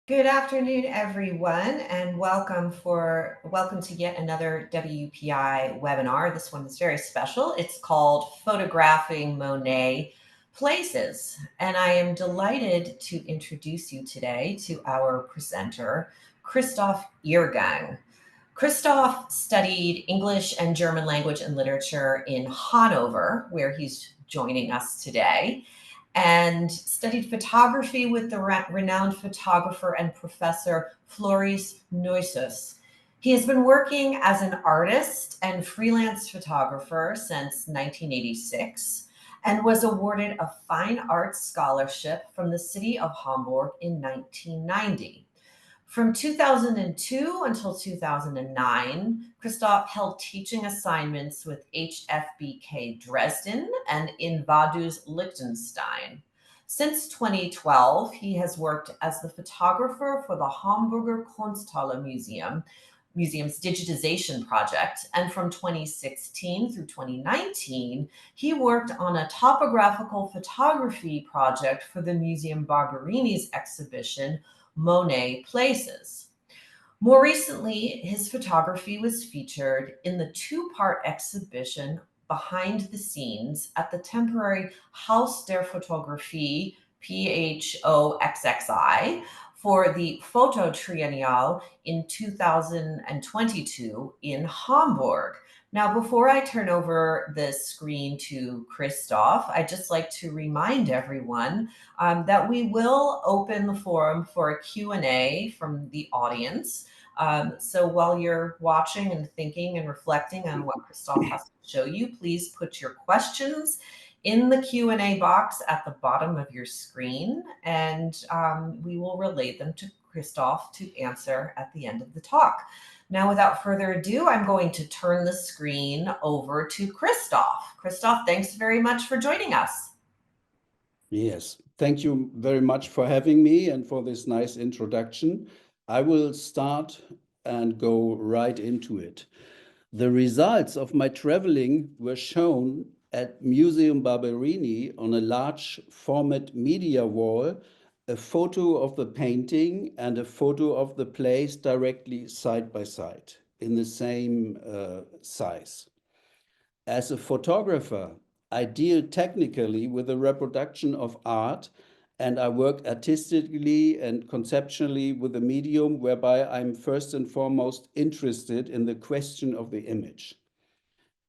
Good afternoon, everyone, and welcome to yet another WPI webinar. This one is very special. It's called Photographing Monet Places, and I am delighted to introduce you today to our presenter, Christoph Irrgang. Christoph studied English and German language and literature in Hanover, where he's joining us today, and studied photography with the renowned photographer and professor Floris Neussus. He has been working as an artist and freelance photographer since 1986 and was awarded a fine arts scholarship from the city of Hamburg in 1990. From 2002 until 2009, Christoph held teaching assignments with HFBK Dresden and in Vaduz Liechtenstein. Since 2012, he has worked as the photographer for the Hamburger Kunsthalle Museum's digitization project, and from 2016 through 2019, he worked on a topographical photography project for the Museum Barberini's exhibition Monet Places. More recently, his photography was featured in the two-part exhibition Behind the Scenes at the temporary Haus der Photographie, PHOXXI, for the Photo Triennial in 2022 in Hamburg. Now, before I turn over the screen to Christoph, I'd just like to remind everyone that we will open the forum for a Q&A from the audience. So while you're watching and thinking and reflecting on what Christoph has to show you, please put your questions in the Q&A box at the bottom of your screen, and we will relay them to Christoph to answer at the end of the talk. Now, without further ado, I'm going to turn the screen over to Christoph. Christoph, thanks very much for joining us. Yes, thank you very much for having me and for this nice introduction. I will start and go right into it. The results of my traveling were shown at Museum Barberini on a large format media wall, a photo of the painting and a photo of the place directly side by side in the same size. As a photographer, I deal technically with the reproduction of art, and I work artistically and conceptually with a medium whereby I'm first and foremost interested in the question of the image.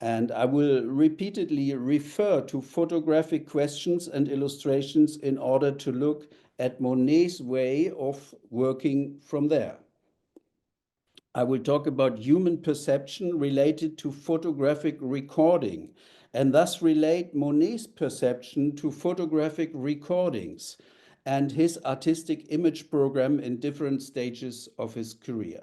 And I will repeatedly refer to photographic questions and illustrations in order to look at Monet's way of working from there. I will talk about human perception related to photographic recording, and thus relate Monet's perception to photographic recordings and his artistic image program in different stages of his career.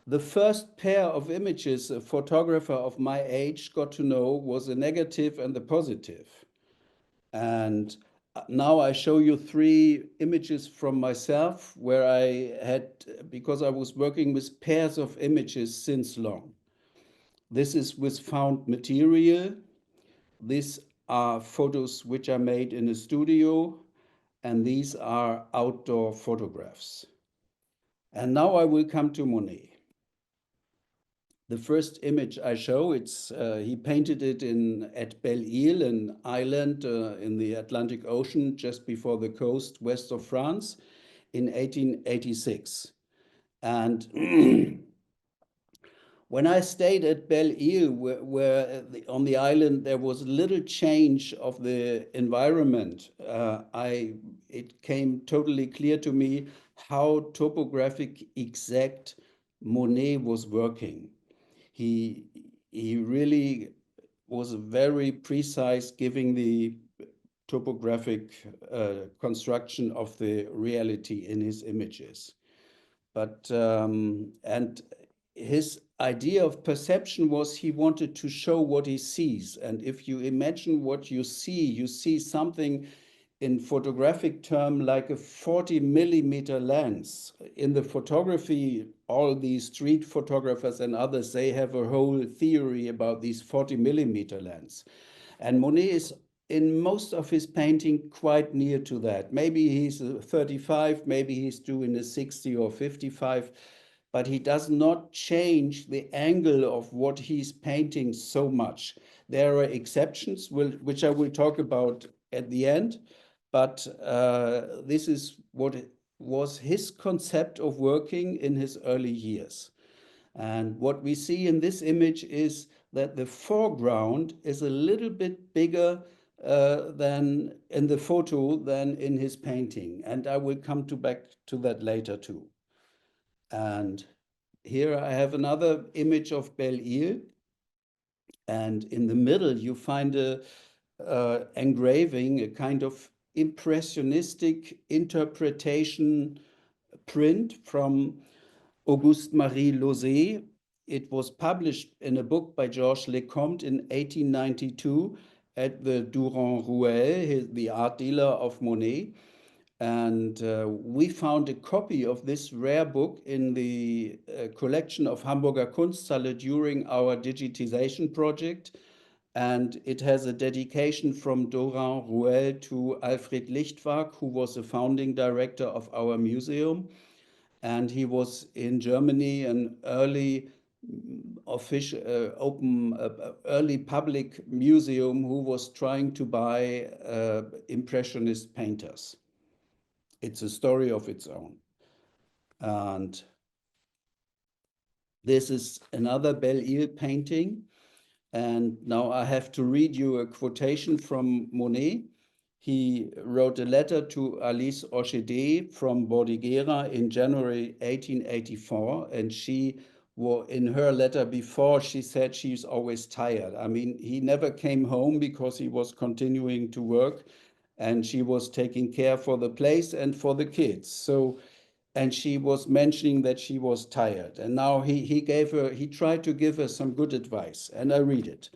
The first pair of images a photographer of my age got to know was the negative and the positive. And now I show you three images from myself where I had, because I was working with pairs of images since long. This is with found material. These are photos which are made in a studio, and these are outdoor photographs. And now I will come to Monet. The first image I show, he painted it at Belle-Île, an island in the Atlantic Ocean just before the coast west of France in 1886. And when I stayed at Belle-Île, where on the island there was little change of the environment, it came totally clear to me how topographic exact Monet was working. He really was very precise, giving the topographic construction of the reality in his images. But and his idea of perception was he wanted to show what he sees. And if you imagine what you see something in photographic term like a 40 millimeter lens. In the photography, all these street photographers and others, they have a whole theory about these 40 millimeter lens. And Monet is in most of his painting quite near to that. Maybe he's 35, maybe he's doing a 60 or 55, but he does not change the angle of what he's painting so much. There are exceptions, which I will talk about at the end, but this is what was his concept of working in his early years. And what we see in this image is that the foreground is a little bit bigger than in the photo than in his painting. And I will come back to that later too. And here I have another image of Belle-Île. And in the middle, you find a engraving, a kind of impressionistic interpretation print from Auguste Marie Lauzet. It was published in a book by Georges Lecomte in 1892 at the Durand-Ruel, the art dealer of Monet. And we found a copy of this rare book in the collection of Hamburger Kunsthalle during our digitization project. And it has a dedication from Durand-Ruel to Alfred Lichtwark, who was the founding director of our museum. And he was in Germany an early official, early public museum who was trying to buy Impressionist painters. It's a story of its own. And this is another Belle-Île painting. And now I have to read you a quotation from Monet. He wrote a letter to Alice Orchidée from Bordighera in January 1884. And she, in her letter before, she said she's always tired. I mean, he never came home because he was continuing to work. And she was taking care for the place and for the kids. So, and she was mentioning that she was tired. And now he tried to give her some good advice. And I read it.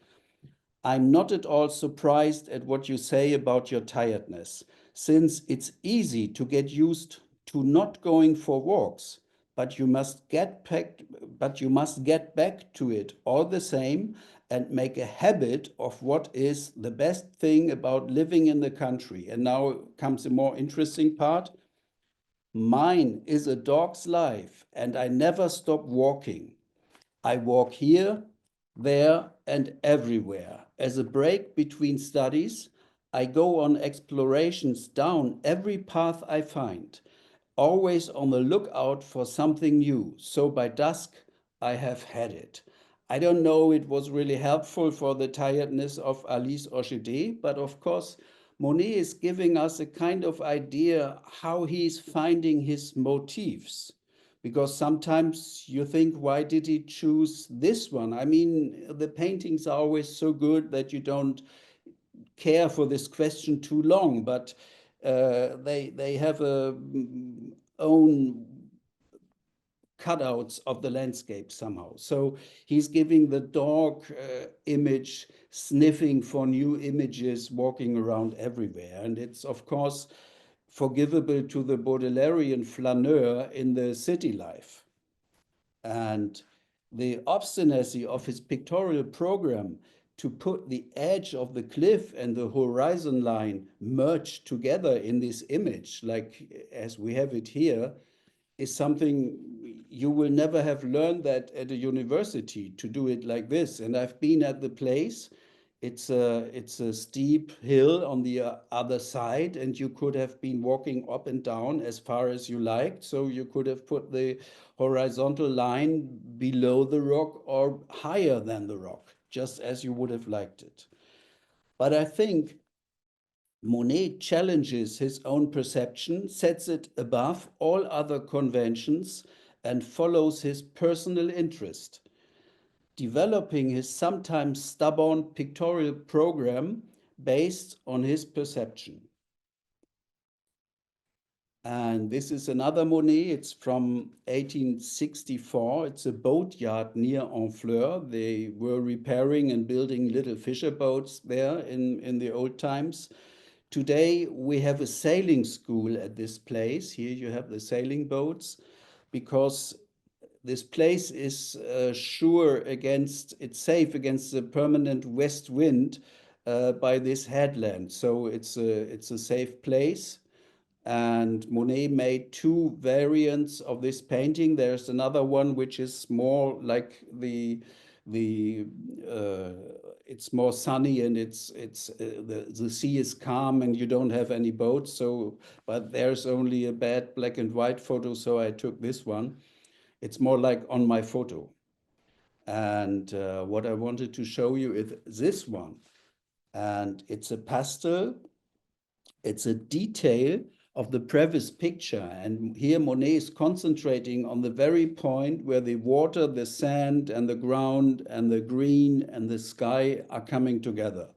I'm not at all surprised at what you say about your tiredness, since it's easy to get used to not going for walks, but you must get back to it all the same and make a habit of what is the best thing about living in the country. And now comes a more interesting part. Mine is a dog's life, and I never stop walking. I walk here, there, and everywhere. As a break between studies, I go on explorations down every path I find, always on the lookout for something new. So by dusk, I have had it. I don't know it was really helpful for the tiredness of Alice Orchidée, but of course, Monet is giving us a kind of idea how he's finding his motifs. Because sometimes you think, why did he choose this one? I mean, the paintings are always so good that you don't care for this question too long, but they have a own cutouts of the landscape somehow. So he's giving the dog image, sniffing for new images, walking around everywhere. And it's, of course, forgivable to the Baudelarian flaneur in the city life. And the obstinacy of his pictorial program to put the edge of the cliff and the horizon line merged together in this image, like as we have it here, is something you will never have learned that at a university to do it like this. And I've been at the place. It's a steep hill on the other side, and you could have been walking up and down as far as you liked. So you could have put the horizontal line below the rock or higher than the rock, just as you would have liked it. But I think Monet challenges his own perception, sets it above all other conventions, and follows his personal interest, developing his sometimes stubborn pictorial program based on his perception. And this is another Monet. It's from 1864. It's a boatyard near Honfleur. They were repairing and building little fisher boats there in the old times. Today, we have a sailing school at this place. Here you have the sailing boats, because this place is it's safe against the permanent west wind by this headland. So it's a safe place. And Monet made two variants of this painting. There's another one which is more like the it's more sunny, and the sea is calm and you don't have any boats. So, but there's only a bad black and white photo, so I took this one. It's more like on my photo. And what I wanted to show you is this one. And it's a pastel. It's a detail of the previous picture. And here Monet is concentrating on the very point where the water, the sand, and the ground, and the green, and the sky are coming together.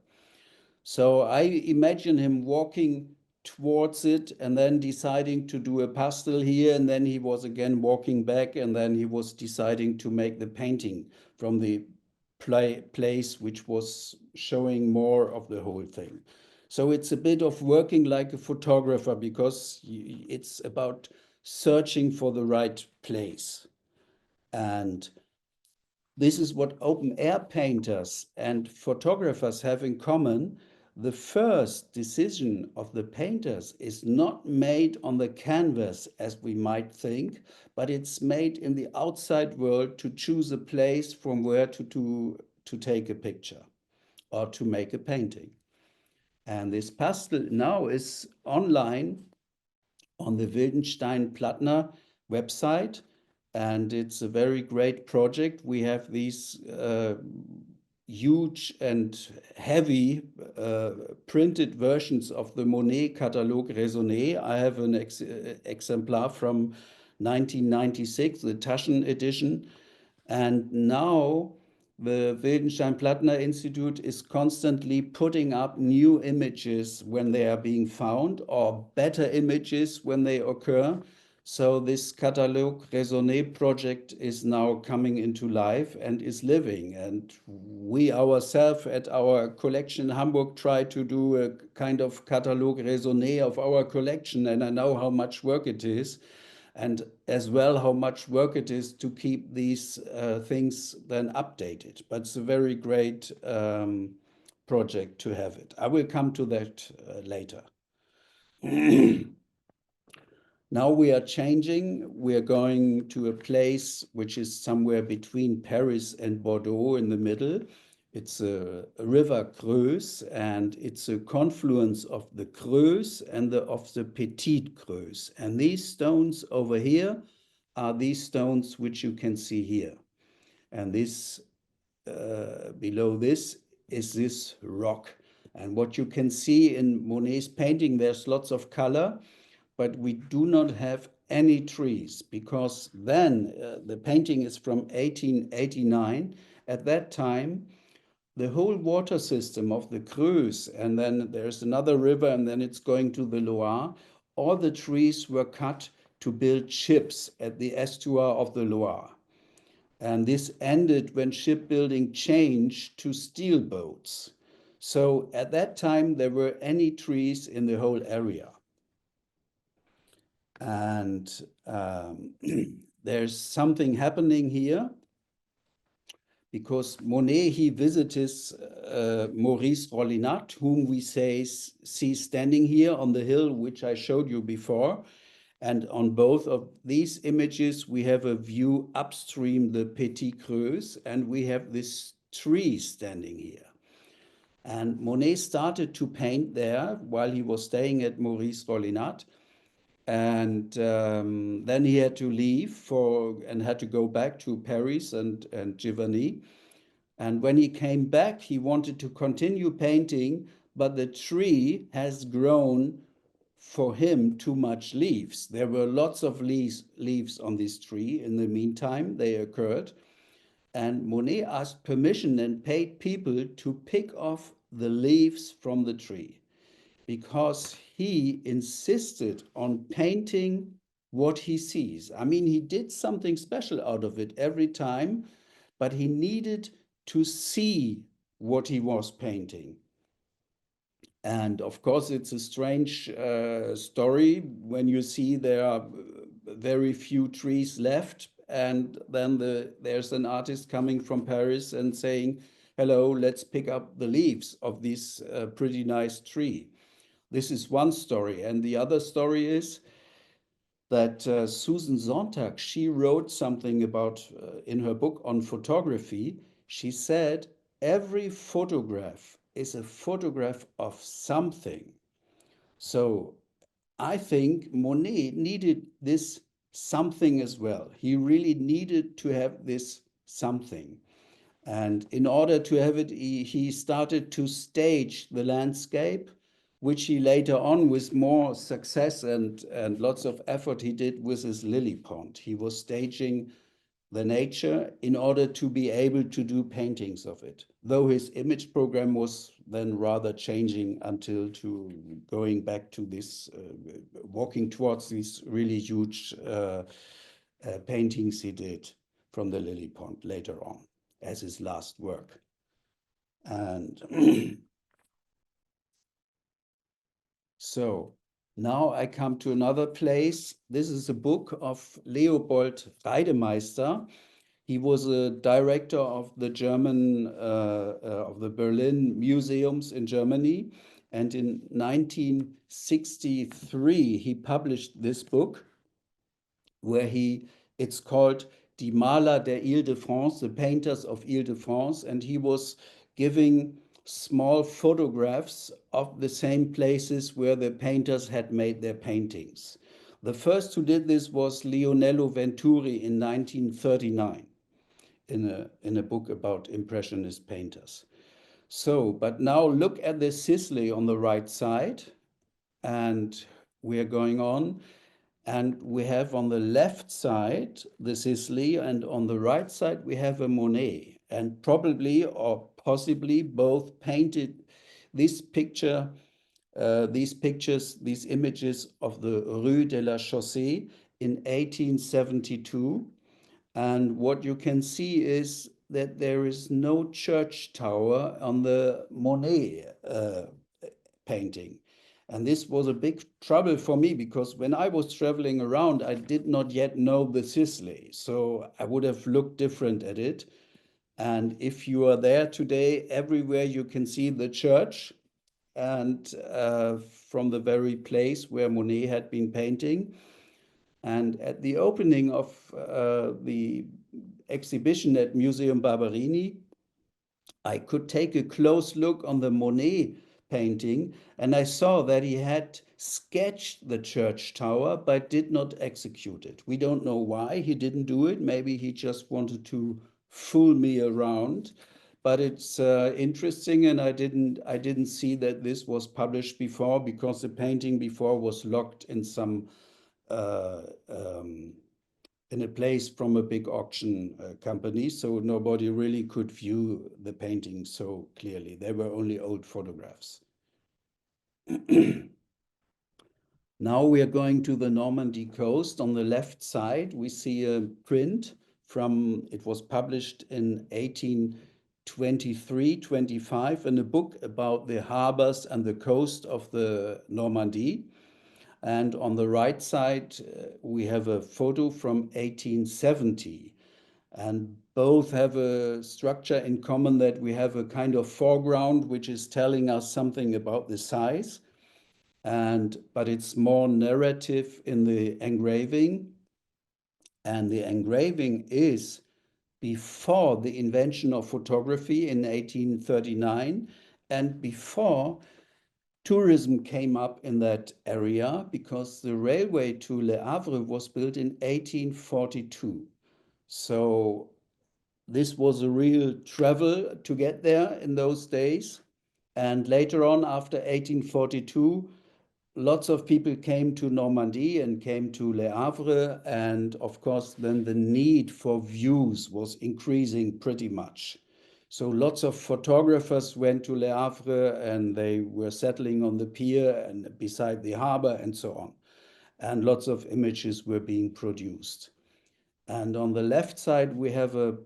So I imagine him walking towards it and then deciding to do a pastel here, and then he was again walking back, and then he was deciding to make the painting from the place which was showing more of the whole thing. So it's a bit of working like a photographer, because it's about searching for the right place. And this is what open air painters and photographers have in common. The first decision of the painters is not made on the canvas, as we might think, but it's made in the outside world to choose a place from where to take a picture or to make a painting. And this pastel now is online on the Wildenstein-Plattner website, and it's a very great project. We have these huge and heavy printed versions of the Monet Catalogue Raisonné. I have an exemplar from 1996, the Taschen edition. And now the Wildenstein-Plattner Institute is constantly putting up new images when they are being found, or better images when they occur. So this Catalogue Raisonné project is now coming into life and is living. And we ourselves at our collection in Hamburg try to do a kind of Catalogue Raisonné of our collection. And I know how much work it is, and as well how much work it is to keep these things then updated. But it's a very great project to have it. I will come to that later. Now we are changing. We are going to a place which is somewhere between Paris and Bordeaux in the middle. It's a river Creuse, and it's a confluence of the Creuse and of the Petite Creuse. And these stones over here are these stones which you can see here. And this below this is this rock. And what you can see in Monet's painting, there's lots of color, but we do not have any trees, because then the painting is from 1889. At that time, the whole water system of the Creuse, and then there's another river, and then it's going to the Loire, all the trees were cut to build ships at the estuary of the Loire. And this ended when shipbuilding changed to steel boats. So at that time, there were any trees in the whole area. And there's something happening here, because Monet, he visits Maurice Rollinat, whom we see standing here on the hill, which I showed you before. And on both of these images, we have a view upstream the Petite Creuse, and we have this tree standing here. And Monet started to paint there while he was staying at Maurice Rollinat. And then he had to leave and had to go back to Paris and Giverny. And when he came back, he wanted to continue painting, but the tree has grown for him too much leaves. There were lots of leaves on this tree. In the meantime, they occurred. And Monet asked permission and paid people to pick off the leaves from the tree, because he insisted on painting what he sees. I mean, he did something special out of it every time, but he needed to see what he was painting. And of course, it's a strange story when you see there are very few trees left, and then there's an artist coming from Paris and saying, hello, let's pick up the leaves of this pretty nice tree. This is one story. And the other story is that Susan Sontag, she wrote something about, in her book on photography, she said, every photograph is a photograph of something. So I think Monet needed this something as well. He really needed to have this something. And in order to have it, he started to stage the landscape, which he later on, with more success and lots of effort, he did with his lily pond. He was staging the nature in order to be able to do paintings of it, though his image program was then rather changing until to going back to this, walking towards these really huge paintings he did from the lily pond later on as his last work. And so now I come to another place. This is a book of Leopold Reidemeister. He was a director of the of the Berlin museums in Germany. And in 1963, he published this book where it's called Die Maler der Île-de-France, the painters of Île-de-France. And he was giving small photographs of the same places where the painters had made their paintings. The first who did this was Leonello Venturi in 1939 in a book about Impressionist painters. So, but now look at the Sisley on the right side, and we are going on. And we have on the left side the Sisley, and on the right side we have a Monet. And probably or possibly both painted this picture, these images of the Rue de la Chaussée in 1872. And what you can see is that there is no church tower on the Monet painting. And this was a big trouble for me because when I was traveling around, I did not yet know the Sisley. So I would have looked different at it. And if you are there today, everywhere you can see the church, and from the very place where Monet had been painting. And at the opening of the exhibition at Museum Barberini, I could take a close look on the Monet painting, and I saw that he had sketched the church tower but did not execute it. We don't know why he didn't do it. Maybe he just wanted to fool me around. But it's interesting, and I didn't see that this was published before because the painting before was locked in some in a place from a big auction company, so nobody really could view the painting so clearly. They were only old photographs. Now we are going to the Normandy coast. On the left side, we see a print from, it was published in 1823-25 in a book about the harbors and the coast of the Normandy. And on the right side, we have a photo from 1870. And both have a structure in common, that we have a kind of foreground which is telling us something about the size. But it's more narrative in the engraving. And the engraving is before the invention of photography in 1839 and before tourism came up in that area, because the railway to Le Havre was built in 1842. So this was a real travel to get there in those days. And later on, after 1842, lots of people came to Normandy and came to Le Havre. And of course, then the need for views was increasing pretty much. So lots of photographers went to Le Havre, and they were settling on the pier and beside the harbor and so on. And lots of images were being produced. And on the left side, we have a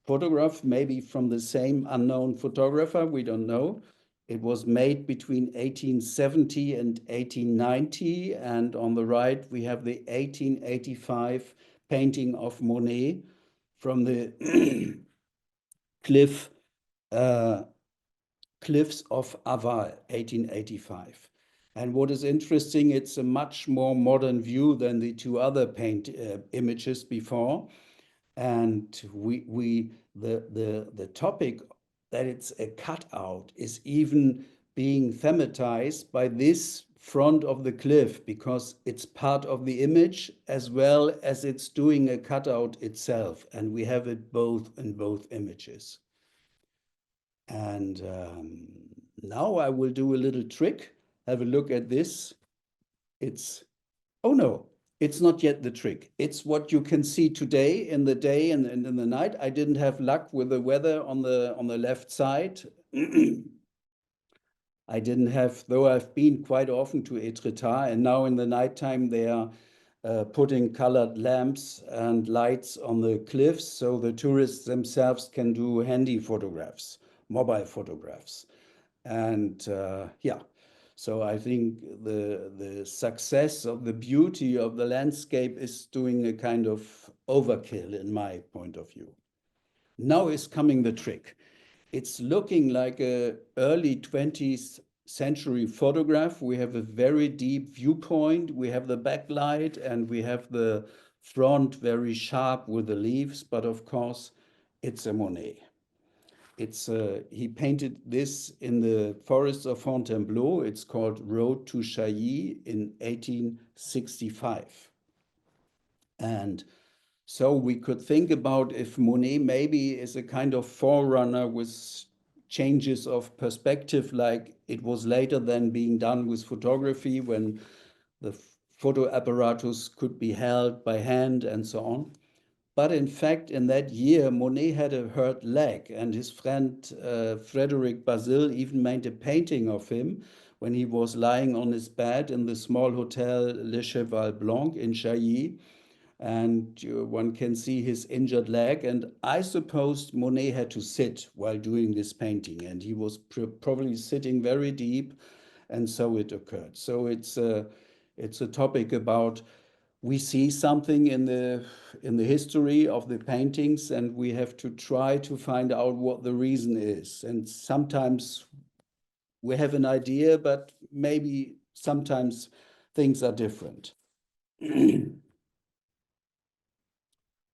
photograph, maybe from the same unknown photographer, we don't know. It was made between 1870 and 1890. And on the right, we have the 1885 painting of Monet from the cliff cliffs of Havre, 1885. And what is interesting, it's a much more modern view than the two other images before. And the topic that it's a cutout is even being thematized by this front of the cliff, because it's part of the image as well as it's doing a cutout itself. And we have it both in both images. And now I will do a little trick. Have a look at this. Oh no, it's not yet the trick. It's what you can see today in the day and in the night. I didn't have luck with the weather on the left side. I didn't have, though I've been quite often to Étretat, and now in the nighttime they are putting colored lamps and lights on the cliffs so the tourists themselves can do handy photographs, mobile photographs. And yeah, so I think the success of the beauty of the landscape is doing a kind of overkill in my point of view. Now is coming the trick. It's looking like a early 20th century photograph. We have a very deep viewpoint. We have the backlight and we have the front very sharp with the leaves, but of course it's a Monet. He painted this in the forests of Fontainebleau. It's called Road to Chailly in 1865. And so we could think about if Monet maybe is a kind of forerunner with changes of perspective, like it was later than being done with photography when the photo apparatus could be held by hand and so on. But in fact, in that year, Monet had a hurt leg, and his friend Frédéric Bazille even made a painting of him when he was lying on his bed in the small hotel Le Cheval Blanc in Chailly. And one can see his injured leg. And I suppose Monet had to sit while doing this painting, and he was probably sitting very deep, and so it occurred. So it's a topic about we see something in the history of the paintings, and we have to try to find out what the reason is. And sometimes we have an idea, but maybe sometimes things are different.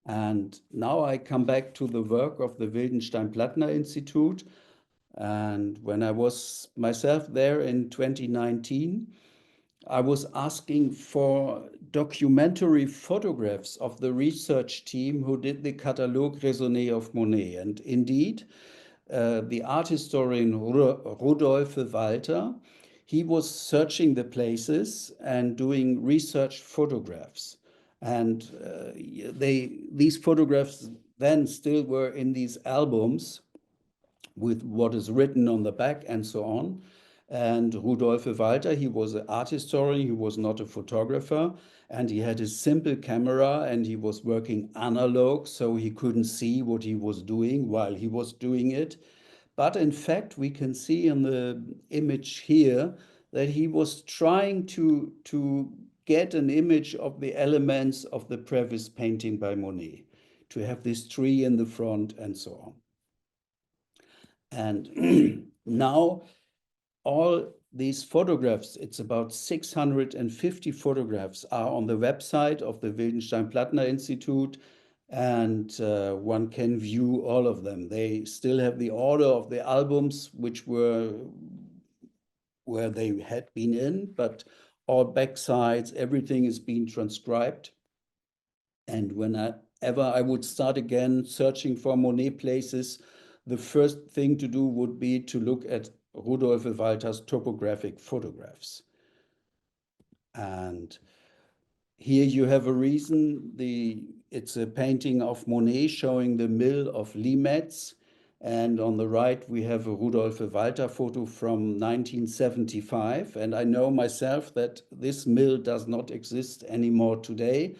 And now I come back to the work of the Wildenstein-Plattner Institute. And when I was myself there in 2019, I was asking for documentary photographs of the research team who did the Catalogue raisonné of Monet. And indeed, the art historian Rudolf Walter, he was searching the places and doing research photographs. And these photographs then still were in these albums with what is written on the back and so on. And Rudolf Walter, he was an art historian, he was not a photographer, and he had a simple camera and he was working analog, so he couldn't see what he was doing while he was doing it. But in fact, we can see in the image here that he was trying to get an image of the elements of the previous painting by Monet, to have this tree in the front and so on. And now all these photographs, it's about 650 photographs, are on the website of the Wildenstein-Plattner Institute, and one can view all of them. They still have the order of the albums, which were where they had been in, but all backsides, everything is being transcribed. And whenever I would start again searching for Monet places, the first thing to do would be to look at Rudolf Walter's topographic photographs. And here you have a reason. It's a painting of Monet showing the mill of Limetz. And on the right, we have a Rudolf Walter photo from 1975. And I know myself that this mill does not exist anymore today.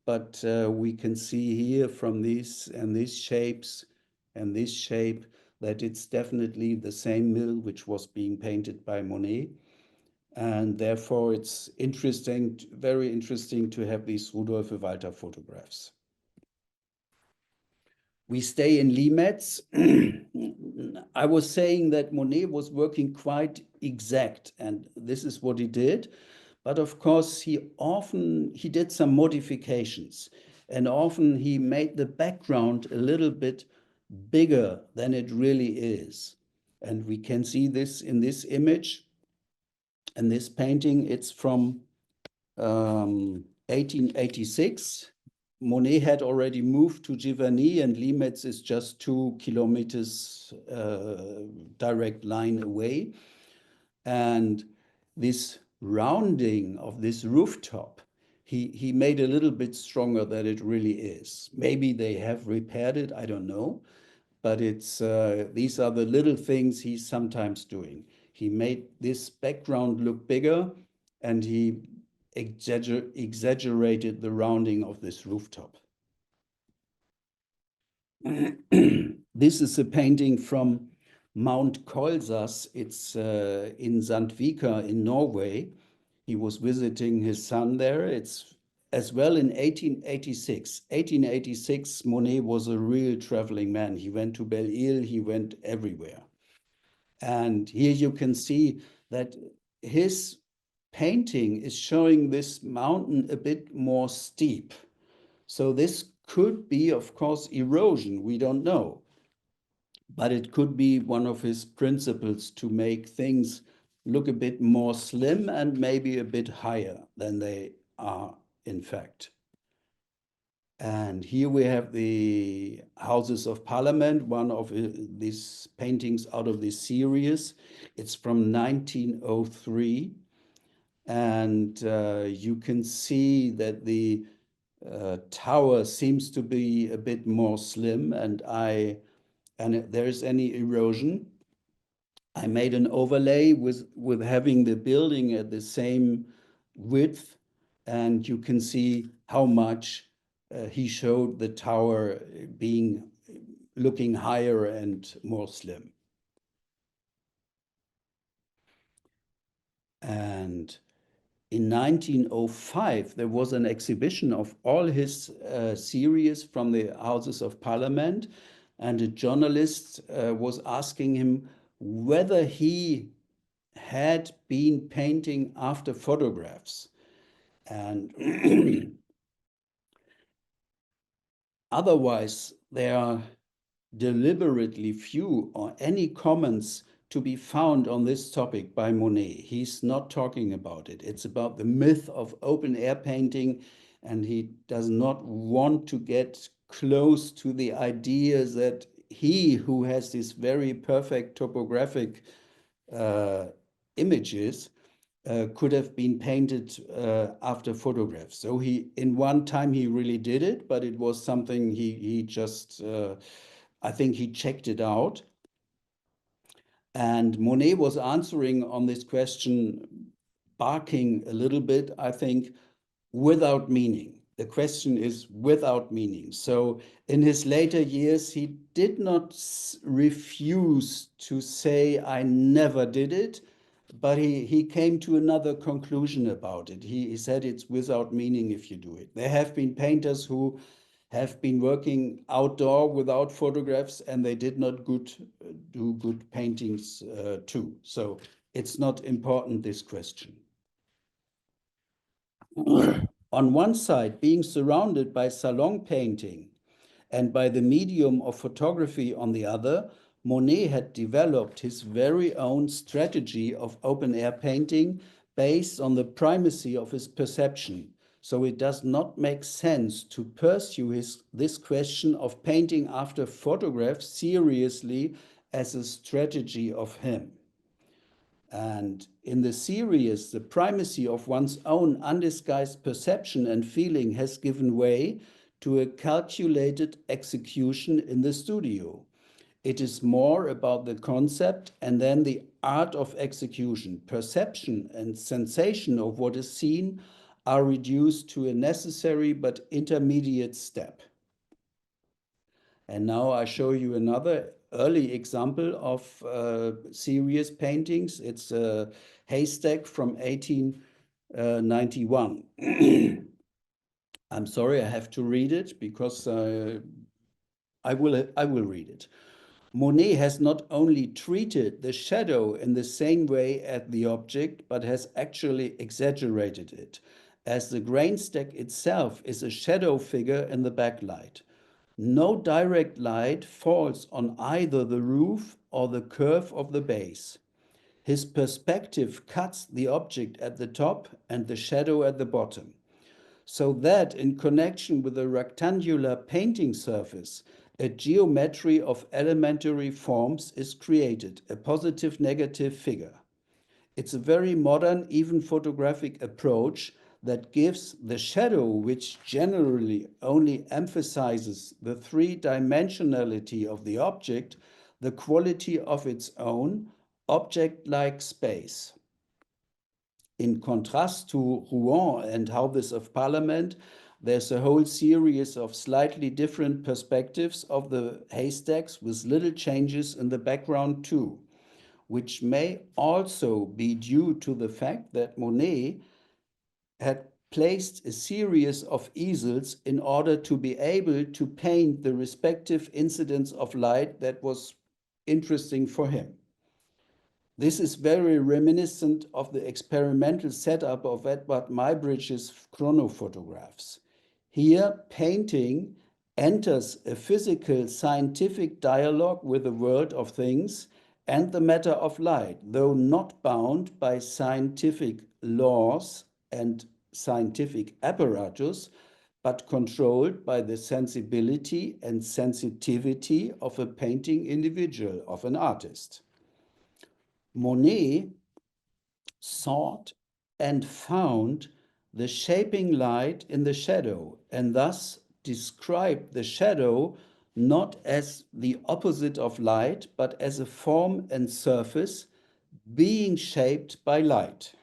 But we can see here from these and these shapes and this shape that it's definitely the same mill which was being painted by Monet. And therefore it's interesting, very interesting to have these Rudolf Walter photographs. we stay in Limetz. I was saying that Monet was working quite exact, and this is what he did. But of course, he did some modifications, and often he made the background a little bit bigger than it really is. And we can see this in this image. And this painting, it's from 1886. Monet had already moved to Giverny, and Limetz is just 2 kilometers direct line away. And this rounding of this rooftop, he made a little bit stronger than it really is. Maybe they have repaired it, I don't know. But it's these are the little things he's sometimes doing. He made this background look bigger, and he exaggerated the rounding of this rooftop. This is a painting from Mount Kolsas. It's in Sandvika in Norway. He was visiting his son there. It's as well in 1886. 1886, Monet was a real traveling man. He went to Belle-Île, he went everywhere. And here you can see that his painting is showing this mountain a bit more steep. So this could be, of course, erosion, we don't know. But it could be one of his principles to make things look a bit more slim and maybe a bit higher than they are in fact. And here we have the Houses of Parliament, one of these paintings out of this series. It's from 1903. And you can see that the tower seems to be a bit more slim, and if there's any erosion, I made an overlay with having the building at the same width, and you can see how much he showed the tower looking higher and more slim. And in 1905, there was an exhibition of all his series from the Houses of Parliament, and a journalist was asking him whether he had been painting after photographs. And otherwise, there are deliberately few or any comments to be found on this topic by Monet. He's not talking about it. It's about the myth of open air painting, and he does not want to get close to the idea that he, who has these very perfect topographic images, could have been painted after photographs. So in one time he really did it, but it was something he just, I think he checked it out. And Monet was answering on this question, barking a little bit, I think, without meaning. The question is without meaning. So in his later years, he did not refuse to say, I never did it, but he came to another conclusion about it. He said it's without meaning if you do it. There have been painters who have been working outdoor without photographs, and they did not do good paintings too. So it's not important, this question. On one side, being surrounded by salon painting and by the medium of photography on the other, Monet had developed his very own strategy of open-air painting based on the primacy of his perception. So it does not make sense to pursue this question of painting after photographs seriously as a strategy of him. And in the series, the primacy of one's own undisguised perception and feeling has given way to a calculated execution in the studio. It is more about the concept and then the art of execution. Perception and sensation of what is seen are reduced to a necessary but intermediate step. And now I show you another early example of serious paintings. It's a haystack from 1891. I'm sorry, I have to read it because I will read it. Monet has not only treated the shadow in the same way as the object, but has actually exaggerated it, as the grain stack itself is a shadow figure in the backlight. No direct light falls on either the roof or the curve of the base. His perspective cuts the object at the top and the shadow at the bottom, so that in connection with the rectangular painting surface, a geometry of elementary forms is created, a positive-negative figure. It's a very modern, even photographic approach that gives the shadow, which generally only emphasizes the three-dimensionality of the object, the quality of its own object-like space. In contrast to Rouen and Houses of Parliament, there's a whole series of slightly different perspectives of the haystacks with little changes in the background too, which may also be due to the fact that Monet had placed a series of easels in order to be able to paint the respective incidents of light that was interesting for him. This is very reminiscent of the experimental setup of Edward Muybridge's chronophotographs. Here, painting enters a physical scientific dialogue with the world of things and the matter of light, though not bound by scientific laws and scientific apparatus, but controlled by the sensibility and sensitivity of a painting individual, of an artist. Monet sought and found the shaping light in the shadow, and thus described the shadow not as the opposite of light, but as a form and surface being shaped by light.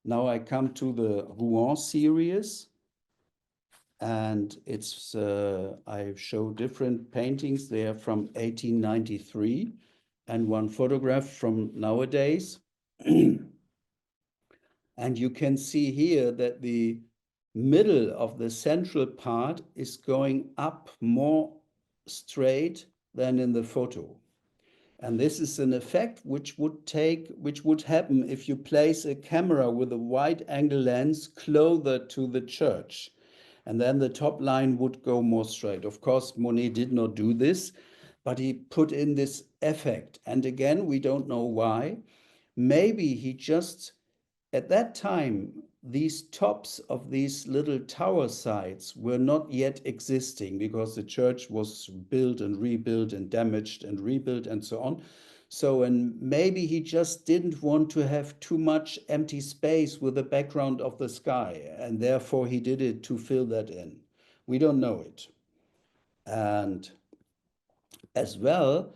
Now I come to the Rouen series, and it's I show different paintings there from 1893 and one photograph from nowadays. And you can see here that the middle of the central part is going up more straight than in the photo. And this is an effect which would happen if you place a camera with a wide angle lens closer to the church. And then the top line would go more straight. Of course, Monet did not do this, but he put in this effect. And again, we don't know why. Maybe he just, at that time, these tops of these little tower sides were not yet existing because the church was built and rebuilt and damaged and rebuilt and so on. So, and maybe he just didn't want to have too much empty space with the background of the sky, and therefore he did it to fill that in. We don't know it. And as well,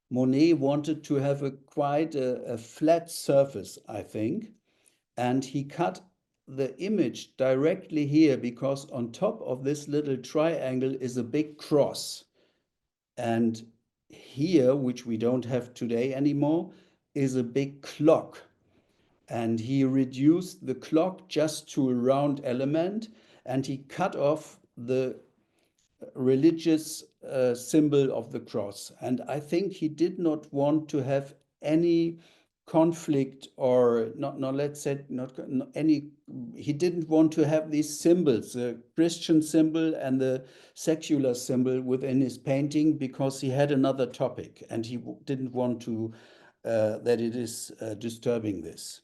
Monet wanted to have quite a flat surface, I think, and he cut the image directly here because on top of this little triangle is a big cross. And here, which we don't have today anymore, is a big clock. And he reduced the clock just to a round element, and he cut off the religious symbol of the cross. And I think he did not want to have any conflict, or not let's say not any, he didn't want to have these symbols, the Christian symbol and the secular symbol within his painting, because he had another topic and he didn't want to that it is disturbing this.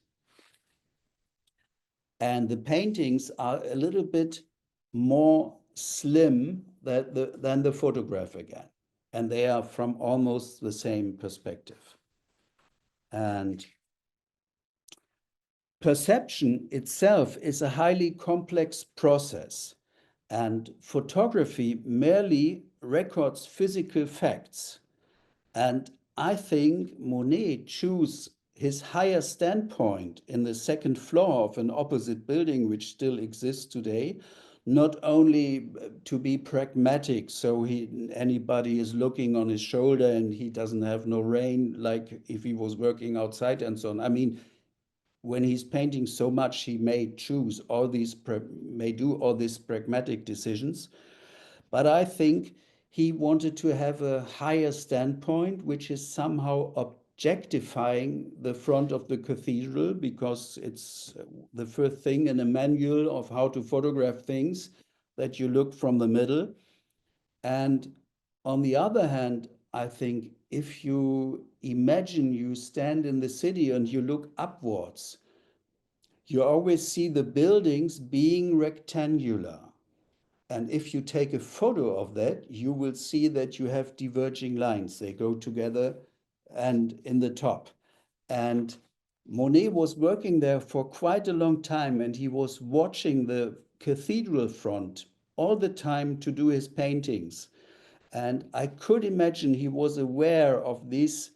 And the paintings are a little bit more slim than the photograph again, and they are from almost the same perspective. And perception itself is a highly complex process, and photography merely records physical facts. And I think Monet chose his higher standpoint in the second floor of an opposite building, which still exists today, not only to be pragmatic, so anybody is looking on his shoulder and he doesn't have no rain, like if he was working outside and so on. I mean, when he's painting so much, he may choose all these, may do all these pragmatic decisions. But I think he wanted to have a higher standpoint, which is somehow objectifying the front of the cathedral, because it's the first thing in a manual of how to photograph things, that you look from the middle. And on the other hand, I think if you imagine you stand in the city and you look upwards, you always see the buildings being rectangular. And if you take a photo of that, you will see that you have diverging lines. They go together and in the top. And Monet was working there for quite a long time, and he was watching the cathedral front all the time to do his paintings. And I could imagine he was aware of this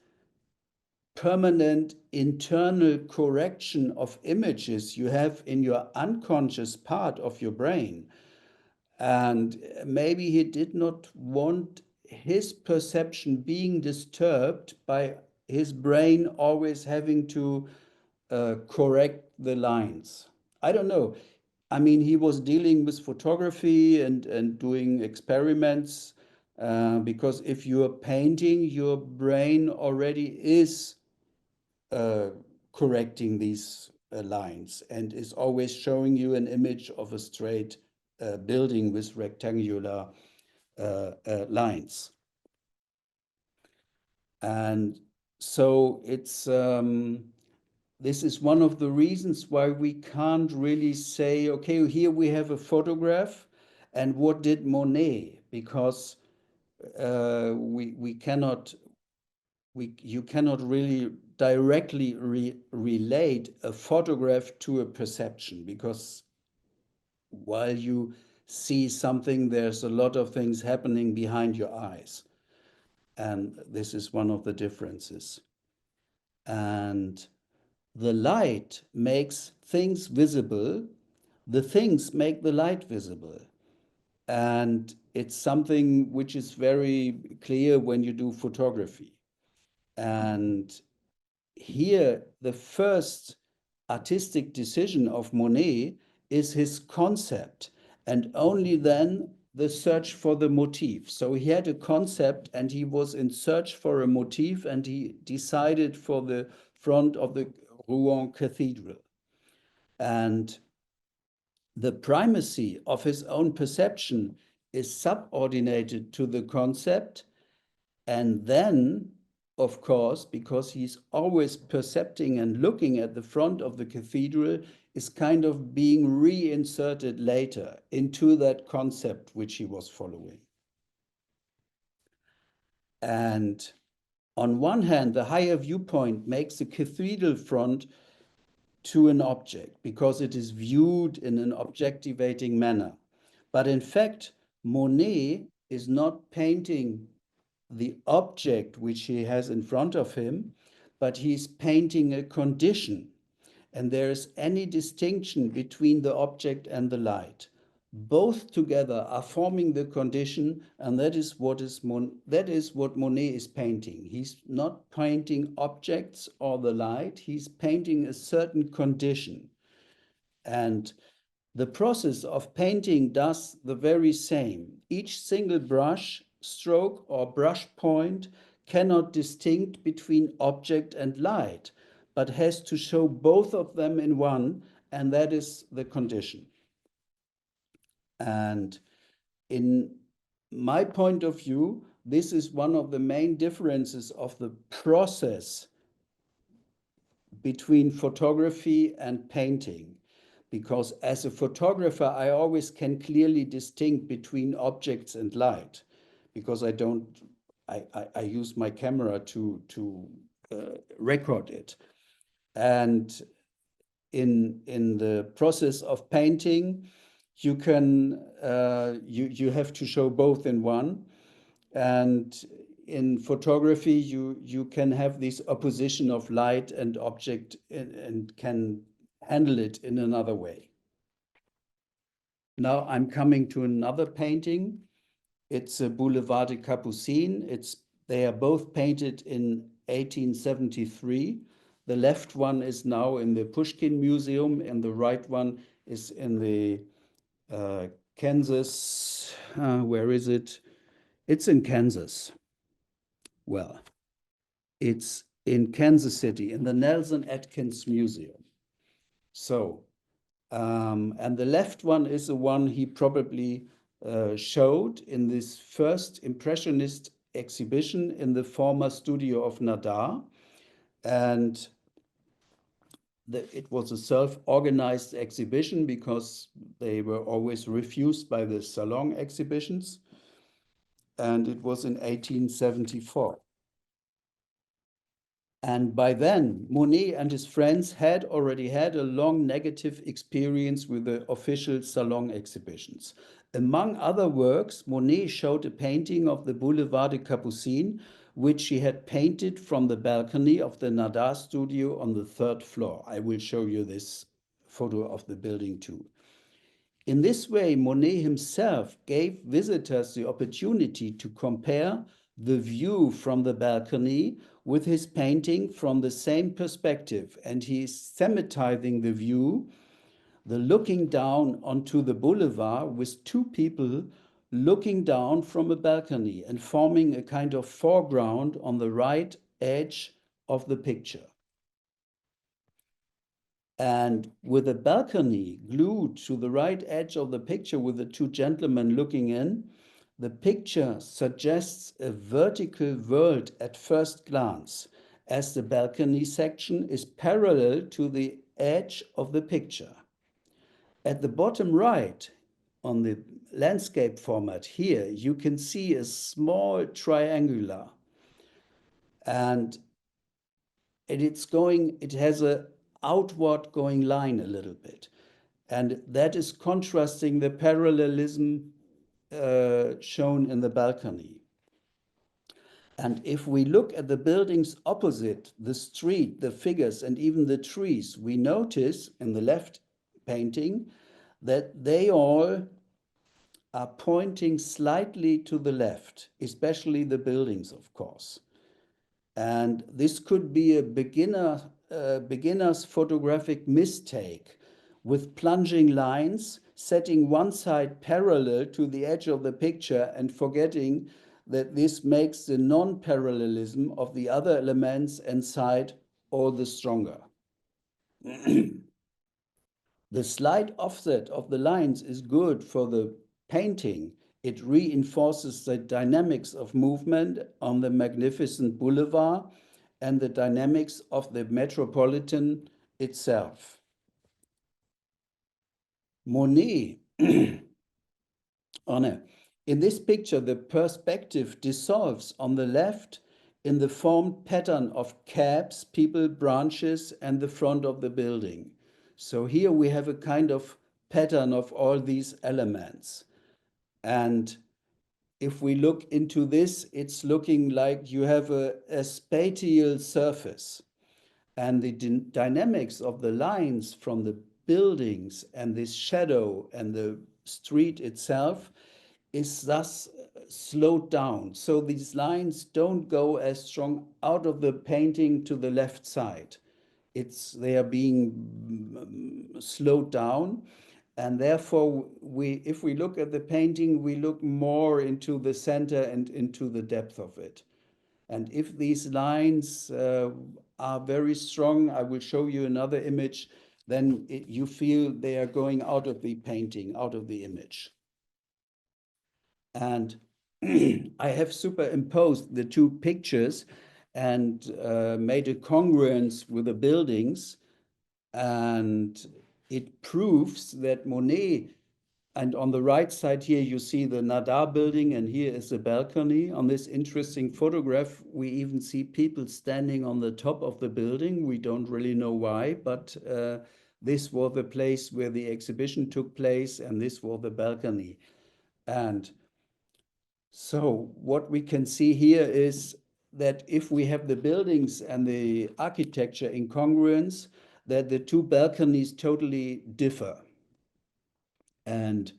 permanent internal correction of images you have in your unconscious part of your brain. And maybe he did not want his perception being disturbed by his brain always having to correct the lines. I don't know. I mean, he was dealing with photography and doing experiments, because if you're painting, your brain already is correcting these lines and is always showing you an image of a straight building with rectangular lines. And so it's this is one of the reasons why we can't really say, okay, here we have a photograph, and what did Monet? Because we cannot, you cannot really directly relate a photograph to a perception, because while you see something, there's a lot of things happening behind your eyes. And this is one of the differences. And the light makes things visible. The things make the light visible. And it's something which is very clear when you do photography. And here, the first artistic decision of Monet is his concept, and only then the search for the motif. So he had a concept and he was in search for a motif, and he decided for the front of the Rouen Cathedral. And the primacy of his own perception is subordinated to the concept. And then, of course, because he's always percepting and looking at the front of the cathedral, is kind of being reinserted later into that concept which he was following. And on one hand, the higher viewpoint makes the cathedral front to an object because it is viewed in an objectivating manner. But in fact, Monet is not painting the object which he has in front of him, but he's painting a condition. And there is any distinction between the object and the light. Both together are forming the condition, and that is what Monet is painting. He's not painting objects or the light, he's painting a certain condition. And the process of painting does the very same. Each single brush stroke or brush point cannot distinguish between object and light, but has to show both of them in one, and that is the condition. And in my point of view, this is one of the main differences of the process between photography and painting. Because as a photographer, I always can clearly distinguish between objects and light, because I use my camera to record it. And in the process of painting, you can you have to show both in one. And in photography, you can have this opposition of light and object and can handle it in another way. Now I'm coming to another painting. It's a Boulevard des Capucines. They are both painted in 1873. The left one is now in the Pushkin Museum, and the right one is in the Kansas, where is it? It's in Kansas. Well, it's in Kansas City, in the Nelson Atkins Museum. So, and the left one is the one he probably showed in this first Impressionist exhibition in the former studio of Nadar. And it was a self-organized exhibition because they were always refused by the Salon exhibitions. And it was in 1874. And by then, Monet and his friends had already had a long negative experience with the official Salon exhibitions. Among other works, Monet showed a painting of the Boulevard des Capucines, which he had painted from the balcony of the Nadar studio on the 3rd floor. I will show you this photo of the building too. In this way, Monet himself gave visitors the opportunity to compare the view from the balcony with his painting from the same perspective, and he is thematizing the view, the looking down onto the boulevard with two people looking down from a balcony and forming a kind of foreground on the right edge of the picture. And with a balcony glued to the right edge of the picture with the two gentlemen looking in, the picture suggests a vertical world at first glance, as the balcony section is parallel to the edge of the picture. At the bottom right, on the landscape format here, you can see a small triangular, and it has a outward going line a little bit. And that is contrasting the parallelism shown in the balcony. And if we look at the buildings opposite, the street, the figures, and even the trees, we notice in the left painting that they all are pointing slightly to the left, especially the buildings, of course. And this could be a beginner's photographic mistake, with plunging lines, setting one side parallel to the edge of the picture and forgetting that this makes the non-parallelism of the other elements and side all the stronger. The slight offset of the lines is good for the painting. It reinforces the dynamics of movement on the magnificent boulevard and the dynamics of the metropolitan itself. Monet, in this picture, the perspective dissolves on the left in the formed pattern of cabs, people, branches, and the front of the building. So here we have a kind of pattern of all these elements. And if we look into this, it's looking like you have a spatial surface. And the dynamics of the lines from the buildings and this shadow and the street itself is thus slowed down. So these lines don't go as strong out of the painting to the left side. They are being slowed down. And therefore, if we look at the painting, we look more into the center and into the depth of it. And if these lines are very strong, I will show you another image, then you feel they are going out of the painting, out of the image. And I have superimposed the two pictures and made a congruence with the buildings. And it proves that Monet, and on the right side here, you see the Nadar building, and here is the balcony. On this interesting photograph, we even see people standing on the top of the building. We don't really know why, but this was the place where the exhibition took place, and this was the balcony. And so what we can see here is that if we have the buildings and the architecture in congruence, that the two balconies totally differ. And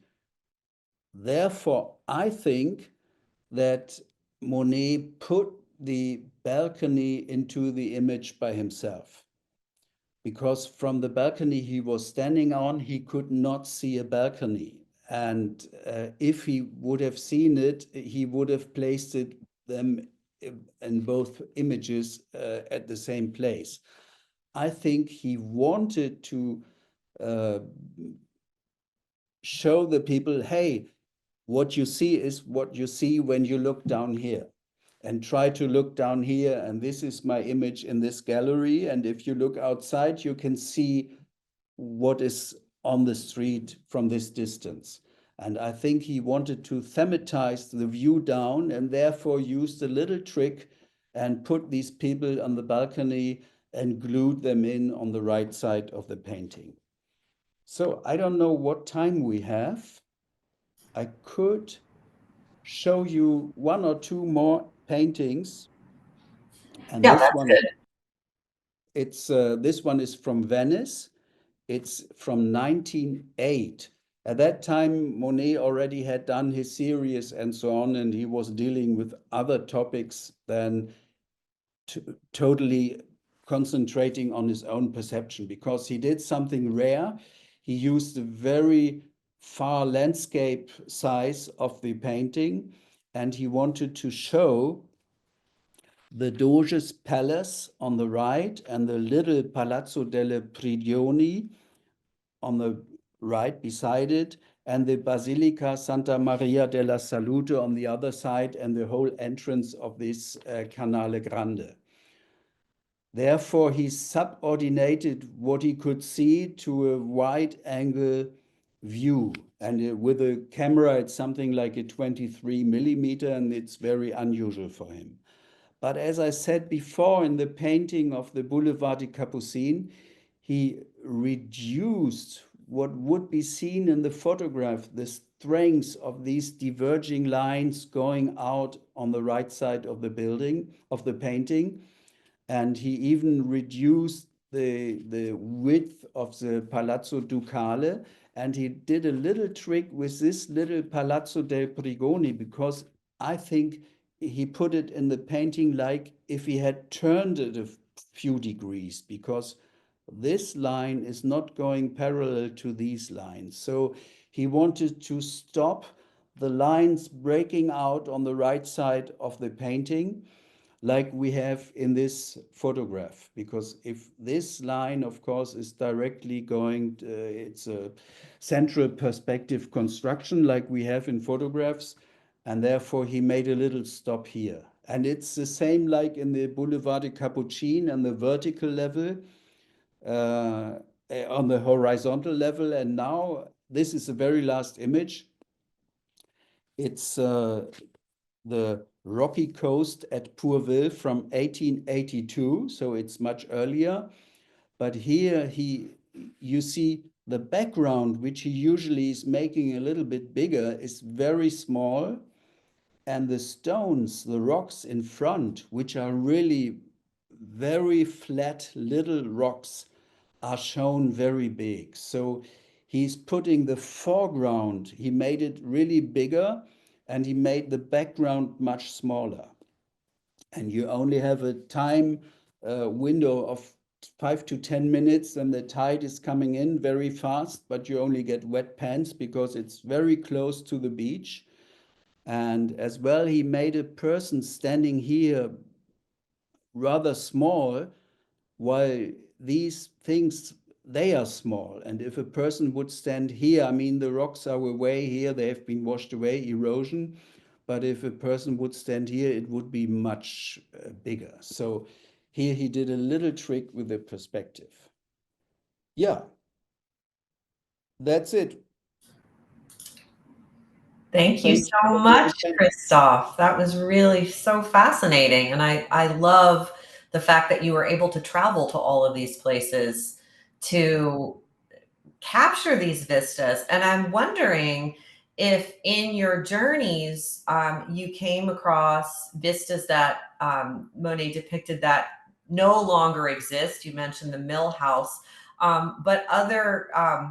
therefore, I think that Monet put the balcony into the image by himself. because from the balcony he was standing on, he could not see a balcony. And if he would have seen it, he would have placed them in both images at the same place. I think he wanted to uh, show the people, hey, what you see is what you see when you look down here. And try to look down here, and this is my image in this gallery. And if you look outside, you can see what is on the street from this distance. And I think he wanted to thematize the view down, and therefore used a little trick and put these people on the balcony and glued them in on the right side of the painting. So I don't know what time we have. I could show you one or two more paintings. And Yeah, this that's one, good. this one is from Venice. It's from 1908. At that time, Monet already had done his series and so on, and he was dealing with other topics than totally concentrating on his own perception, because he did something rare. He used a very far landscape size of the painting, and he wanted to show the Doge's palace on the right and the little Palazzo delle Prigioni on the right beside it, and the Basilica Santa Maria della Salute on the other side, and the whole entrance of this Canale Grande. Therefore, he subordinated what he could see to a wide angle view. And with a camera, it's something like a 23 millimeter, and it's very unusual for him. But as I said before, in the painting of the Boulevard des Capucines, he reduced what would be seen in the photograph, the strength of these diverging lines going out on the right side of the building, of the painting. And he even reduced the width of the Palazzo Ducale. And he did a little trick with this little Palazzo del Prigoni, because I think he put it in the painting like if he had turned it a few degrees, because this line is not going parallel to these lines. So he wanted to stop the lines breaking out on the right side of the painting, like we have in this photograph. Because if this line, of course, is directly going, it's a central perspective construction like we have in photographs, and therefore he made a little stop here. And it's the same like in the Boulevard des Capucines and the vertical level, on the horizontal level. And now this is the very last image. It's the Rocky Coast at Pourville from 1882, so it's much earlier. But here you see the background, which he usually is making a little bit bigger, is very small. And the stones, the rocks in front, which are really very flat little rocks, are shown very big. So he's putting the foreground, he made it really bigger, and he made the background much smaller. And you only have a time window of 5 to 10 minutes, and the tide is coming in very fast, but you only get wet pants because it's very close to the beach. And as well, he made a person standing here rather small, while these things, they are small. And if a person would stand here, I mean, the rocks are away here, they have been washed away, erosion. But if a person would stand here, it would be much bigger. So here he did a little trick with the perspective. Yeah, that's it. Thank you Thank you so for your much, attention. Christoph. That was really so fascinating. And I love the fact that you were able to travel to all of these places to capture these vistas. And I'm wondering if in your journeys, you came across vistas that Monet depicted that no longer exist. You mentioned the mill house, but other,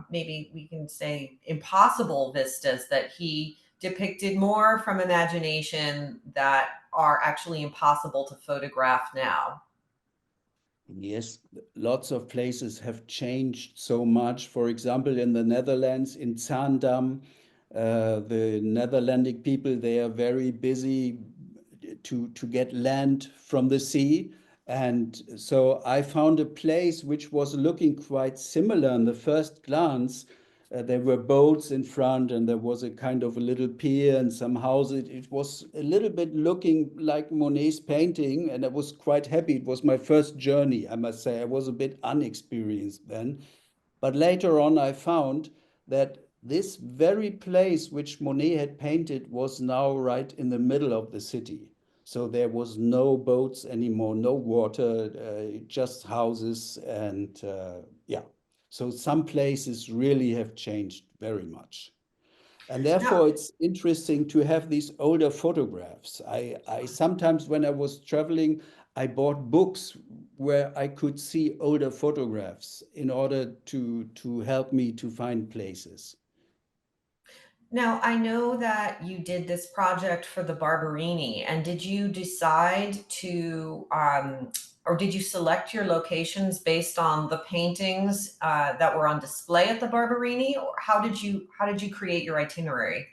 maybe we can say, impossible vistas that he depicted more from imagination that are actually impossible to photograph now. Yes, lots of places have changed so much. For example, in the Netherlands, in Zaandam, the Netherlandic people, they are very busy to get land from the sea. And so I found a place which was looking quite similar in the first glance. There were boats in front, and there was a kind of a little pier and some houses. It was a little bit looking like Monet's painting, and I was quite happy. It was my first journey, I must say. I was a bit unexperienced then. But later on, I found that this very place which Monet had painted was now right in the middle of the city. So there was no boats anymore, no water, just houses. And yeah, so some places really have changed very much. And Now, therefore, it's interesting to have these older photographs. I sometimes, when I was traveling, I bought books where I could see older photographs in order to help me to find places. now, I know that you did this project for the Barberini, and did you decide to, or did you select your locations based on the paintings that were on display at the Barberini, or how did you create your itinerary?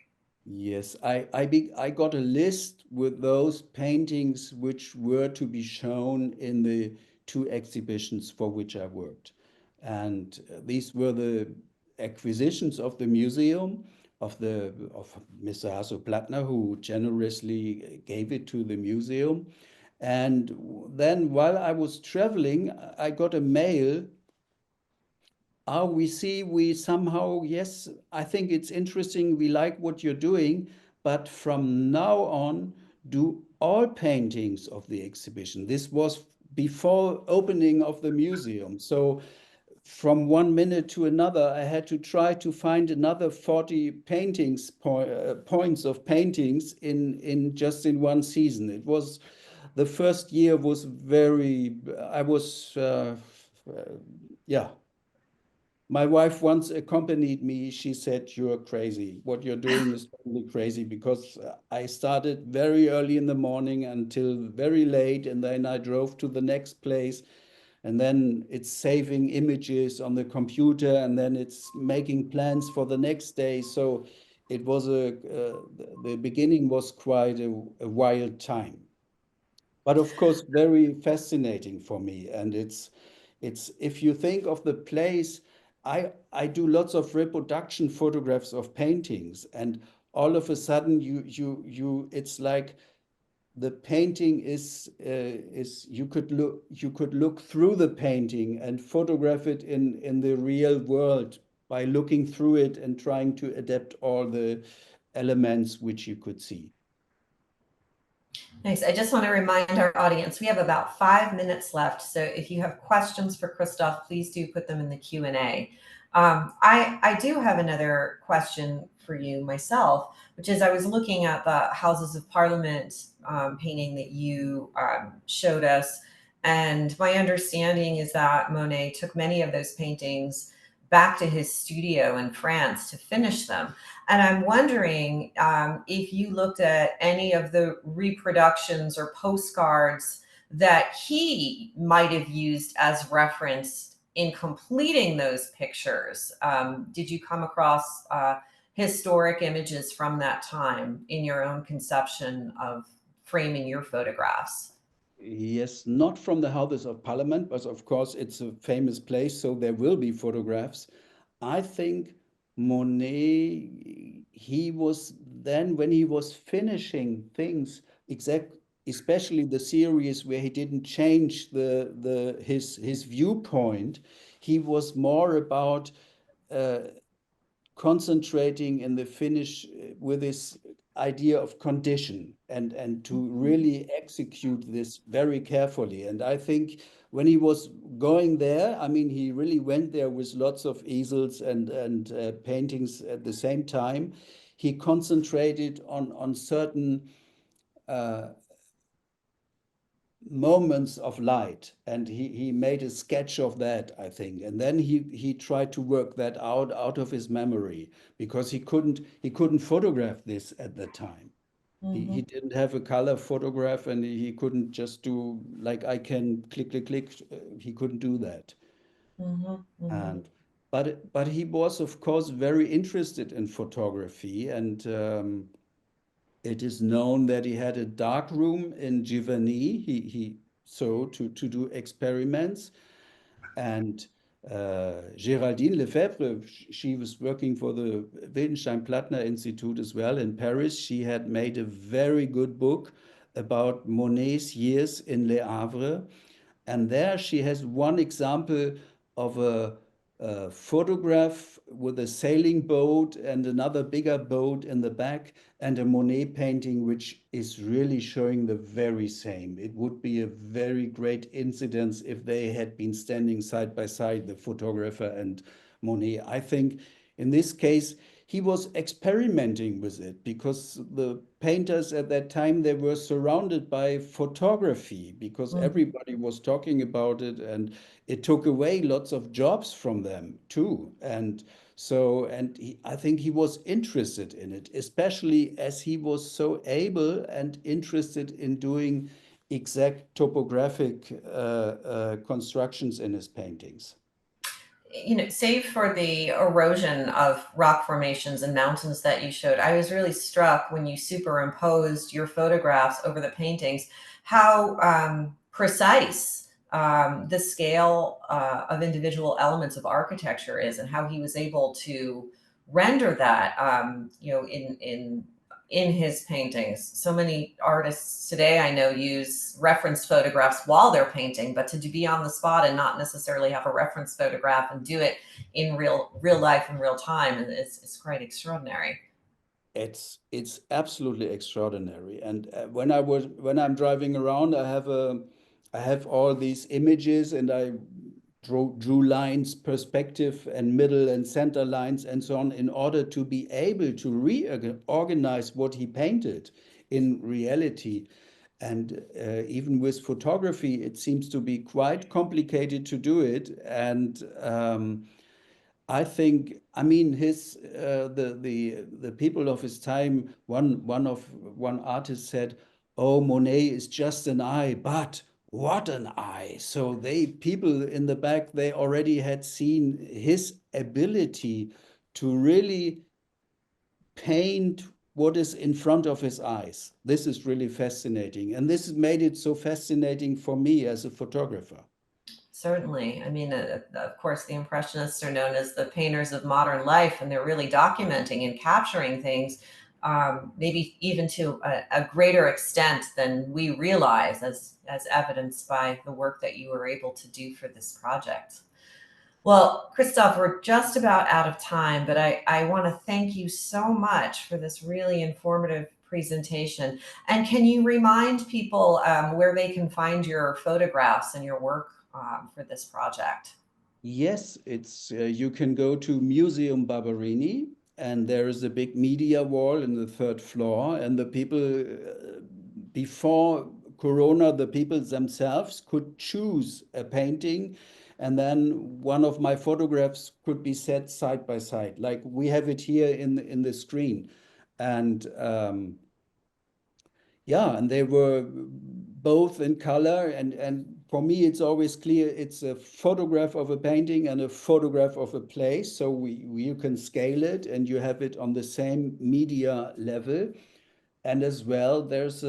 Yes, I got a list with those paintings which were to be shown in the two exhibitions for which I worked. And these were the acquisitions of the museum of Mr. Hasso-Plattner, who generously gave it to the museum. And then while I was traveling, I got a mail. We see we somehow, yes, I think it's interesting. We like what you're doing, but from now on, do all paintings of the exhibition. This was before opening of the museum. So from 1 minute to another, I had to try to find another 40 points of paintings in just in one season. It was the first year was very, I was, yeah, my wife once accompanied me. She said, "You're crazy. What you're doing is totally crazy," because I started very early in the morning until very late, and then I drove to the next place, and then it's saving images on the computer, and then it's making plans for the next day. So it was the beginning was quite a wild time, but of course very fascinating for me. And it's if you think of the place, I do lots of reproduction photographs of paintings, and all of a sudden you it's like the painting is you could look through the painting and photograph it in the real world by looking through it and trying to adapt all the elements which you could see. Nice. I just want to remind our audience we have about 5 minutes left. So if you have questions for Christoph, please do put them in the Q&A. I do have another question for you myself, which is I was looking at the Houses of Parliament painting that you showed us. And my understanding is that Monet took many of those paintings back to his studio in France to finish them. And I'm wondering if you looked at any of the reproductions or postcards that he might have used as reference in completing those pictures. Did you come across historic images from that time in your own conception of framing your photographs? Yes, not from the Houses of Parliament, but of course it's a famous place, so there will be photographs. I think Monet, he was then when he was finishing things, especially the series where he didn't change his viewpoint, he was more about uh, concentrating in the finish with this idea of condition and to really execute this very carefully. And I think when he was going there, I mean, he really went there with lots of easels and paintings at the same time. He concentrated on certain uh, moments of light, and he made a sketch of that, I think, and then he tried to work that out of his memory because he couldn't photograph this at the time. He didn't have a color photograph, and he couldn't just do like I can click, click, click. He couldn't do that. And but he was, of course, very interested in photography, and it is known that he had a dark room in Giverny. He so to do experiments. And Géraldine Lefebvre, she was working for the Wildenstein-Plattner Institute as well in Paris. She had made a very good book about Monet's years in Le Havre. And there she has one example of a photograph with a sailing boat and another bigger boat in the back, and a Monet painting, which is really showing the very same. It would be a very great incidence if they had been standing side by side, the photographer and Monet. I think in this case, he was experimenting with it because the painters at that time, they were surrounded by photography because everybody was talking about it, and it took away lots of jobs from them too. And so, I think he was interested in it, especially as he was so able and interested in doing exact topographic constructions in his paintings. Save for the erosion of rock formations and mountains that you showed, I was really struck when you superimposed your photographs over the paintings, how precise the scale of individual elements of architecture is, and how he was able to render that, in his paintings. So many artists today I know use reference photographs while they're painting, but to be on the spot and not necessarily have a reference photograph and do it in real life in real time is quite extraordinary. It's absolutely extraordinary. And when I'm driving around, I have all these images, and I drew lines, perspective and middle and center lines and so on, in order to be able to reorganize what he painted in reality. And even with photography, it seems to be quite complicated to do it. And I think, I mean, the people of his time. One artist said, "Oh, Monet is just an eye, but what an eye!" So people in the back, they already had seen his ability to really paint what is in front of his eyes. This is really fascinating, and this has made it so fascinating for me as a photographer. Certainly. I mean, of course, the Impressionists are known as the painters of modern life, and they're really documenting and capturing things, maybe even to a greater extent than we realize, as evidenced by the work that you were able to do for this project. Well, Christoph, we're just about out of time, but I want to thank you so much for this really informative presentation. And can you remind people where they can find your photographs and your work for this project? Yes, it's you can go to Museum Barberini, and there is a big media wall in the third floor, and the people before Corona, the people themselves could choose a painting, and then one of my photographs could be set side by side, like we have it here in the screen. And yeah, and they were both in color, and for me it's always clear it's a photograph of a painting and a photograph of a place, so you can scale it and you have it on the same media level. And as well, there's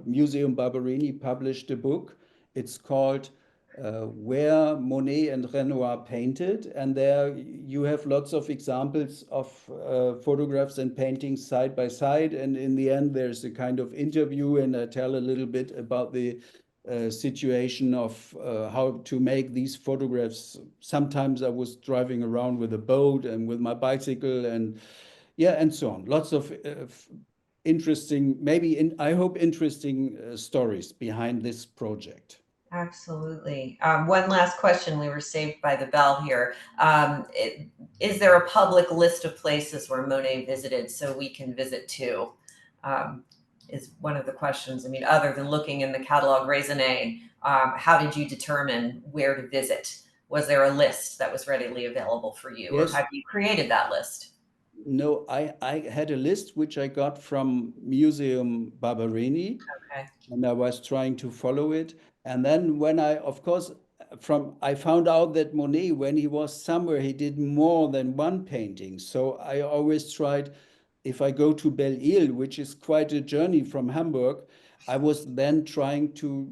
Museum Barberini published a book. It's called Where Monet and Renoir Painted. And there you have lots of examples of photographs and paintings side by side. And in the end, there's a kind of interview, and I tell a little bit about the situation of how to make these photographs. Sometimes I was driving around with a boat and with my bicycle, and yeah, and so on. Lots of interesting, I hope interesting stories behind this project. Absolutely. One last question. We were saved by the bell here. Is there a public list of places where Monet visited so we can visit too? Is one of the questions. I mean, other than looking in the Catalogue Raisonné, how did you determine where to visit? Was there a list that was readily available for you, or Yes, have you created that list? No, I had a list which I got from Museum Barberini, Okay. and I was trying to follow it. And then when I, of course, I found out that Monet, when he was somewhere, he did more than one painting. So I always tried, if I go to Belle-Île, which is quite a journey from Hamburg, I was then trying to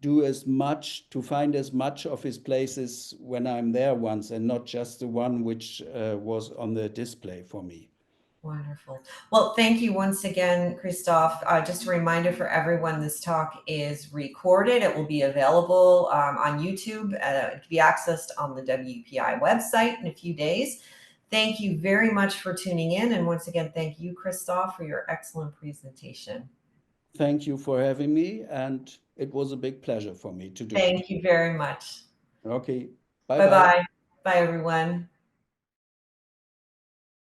do as much, to find as much of his places when I'm there once, and not just the one which was on the display for me. Wonderful. Well, thank you once again, Christoph. Just a reminder for everyone, this talk is recorded. It will be available on YouTube. It can be accessed on the WPI website in a few days. Thank you very much for tuning in. And once again, thank you, Christoph, for your excellent presentation. Thank you for having me, and it was a big pleasure for me to do it. Thank you very much. Okay, bye bye. Bye-bye. Bye, everyone.